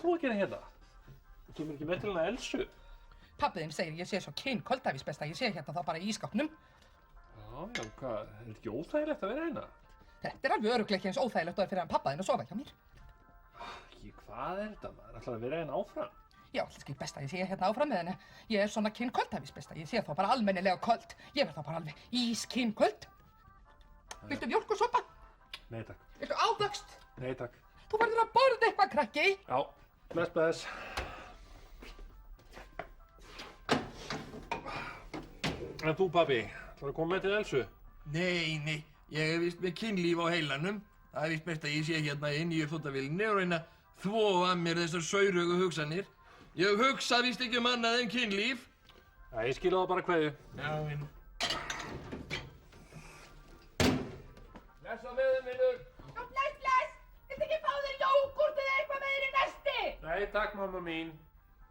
þú að gera hérna? Þú kemur ekki með til hana Elsu? Pabbi þinn segir ég sé svo kynkoldæfisbesta, ég sé hérna þá bara í ískápnum. Já, hvað, er þetta ekki óþægilegt að vera hérna? Þetta er alveg örugglega ekki eins óþægilegt og er fyrir hann pabba þinn að sofa hjá mér. Hvað er þetta maður? Ætlar að vera hérna áfram? Já, alltaf best að ég sé hérna áfram með henni. Ég er svona kynkoldæfisbesta, ég sé þá bara almennilega köld. Ég verð þá bara alveg ískynköld. Viltu mjólkursopa? Nei, takk. Viltu ávöxt? Nei, takk. Þú verður að borða eitthvað, krakki. Já, bless. En þú, pabbi, ætlar að koma með til Elsu? Nei, ég er víst með kynlíf á heilanum. Það er víst best að ég sé hérna inn í uppþvottavélinni og reyna að þvo af mér þessar sauraugu hugsanir. Ég hugsa víst ekki annað en kynlíf. Já, ég skila það bara kveðju. Já, minn. Bless á meðum, vinnur. Já, bless. Viltu ekki fá þér jógúrt eða eitthvað með þér í nesti? Nei, takk, mamma mín.